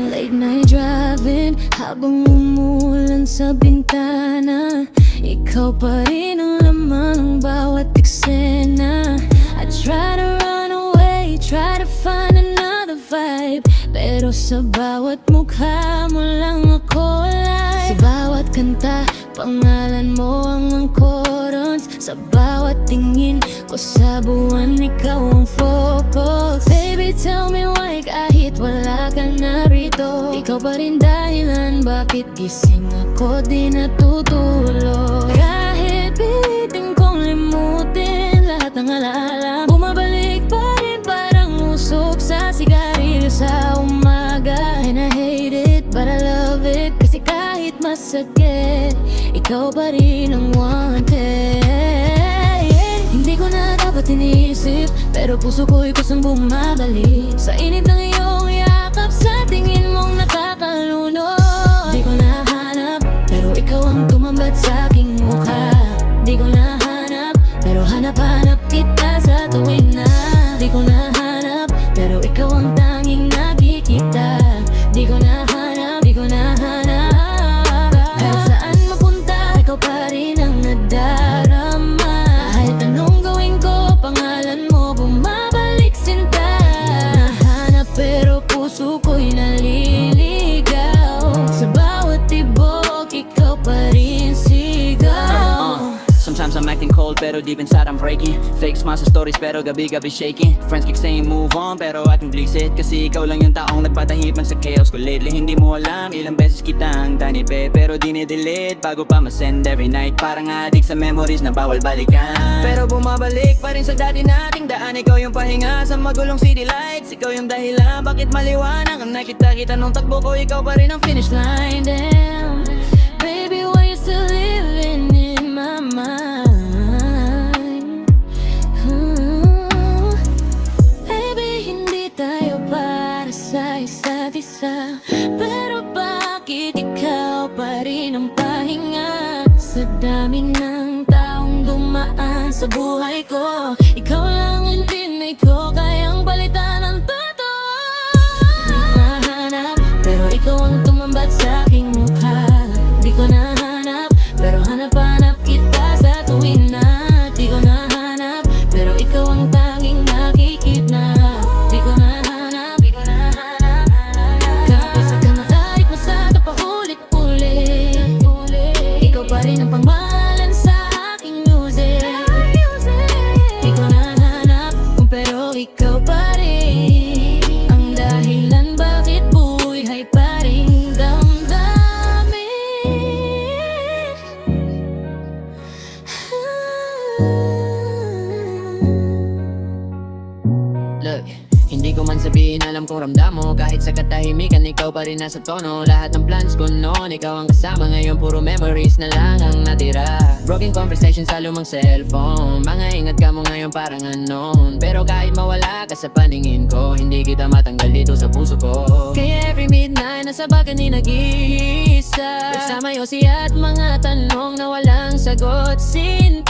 Late night driving habang umuulan sa bintana, ikaw pa rin ang laman ng bawat eksena. I try to run away, try to find another vibe, pero sa bawat mukha mo lang ako alive. Sa bawat kanta, pangalan mo ang angkorons. Sa bawat tingin ko sa buwan, ikaw ang focus. Baby, tell me why kahit wala ka narito, ikaw pa rin dahilan bakit gising ako di natutulog. Kahit pilitin kong limutin lahat ng alaala, bumabalik pa rin parang usok sa sigarilyo sa umaga. And I hate it but I love it, kasi kahit masakit, ikaw pa rin ang wanted. Hindi ko na dapat inisip, pero puso ko'y kusang bumabalik sa init ng iyong yakap, sa tingin mong nakakalunod. Di ko nahanap, pero ikaw ang tumambad sa aking mukha. Di ko nahanap, pero hanap-hanap kita sa tuwing na. Di ko nahanap, pero ikaw ang tanging nakikita. Di ko nahanap, di ko nahanap. Kahit saan mapunta, ikaw pa rin ang nadarama. Kahit anong gawin ko, pangalan mo bumabalik sinta. Nahanap pero puso ko'y naliligaw. Sa bawat tibok, ikaw pa rin sigaw. Sometimes I'm acting cold pero deep inside I'm breaking. Fake smiles sa stories pero gabi-gabi shaking. Friends keep saying move on pero I can bliss it, kasi ikaw lang yung taong nagpatahipan sa chaos ko lately. Hindi mo alam ilang beses kitang tanipe, pero dinidelete bago pa masend every night. Parang addict sa memories na bawal balikan, pero bumabalik pa rin sa dati nating daan. Ikaw yung pahinga sa magulong city lights, ikaw yung dahilan bakit maliwanag ang nakita-kita nung takbo ko. Ikaw pa rin ang finish line. Damn, baby, why you still living in my mind? Baby, hindi tayo para sa isa't isa, pero bakit ikaw pa rin ang pahinga? Sa dami ng taong dumaan sa buhay ko, ikaw lang ang hindi ko kayang palitan ng totoo. Di ko nahanap, pero ikaw ang tumambad sa aking mukha. Di ko nahanap, pero hanap-hanap kita sa tuwin na. Di ko nahanap, pero ikaw ang tanging nakikita. Di ko nahanap, di ko nahanap. Kahit ka na kahit masada pa ulit-ulit, ikaw pa rin ang pangmahalan sa aking music. Di ko nahanap, pero ikaw pa rin ang dahilan bakit buhay pa rin damdamin. Look, hindi ko man sabihin alam kong ramdam mo. Kahit sa katahimikan, ikaw pa rin nasa tono. Lahat ng plans ko noon, ikaw ang kasama. Ngayon puro memories na lang ang natira. Broken conversations sa lumang cellphone. Mga ingat ka mo ngayon parang unknown, pero kahit mawala ka sa paningin ko, hindi kita matanggal dito sa puso ko. Kaya every midnight nasa balcony nag-iisa, kasama Yossi at mga tanong na walang sagot. Sinta,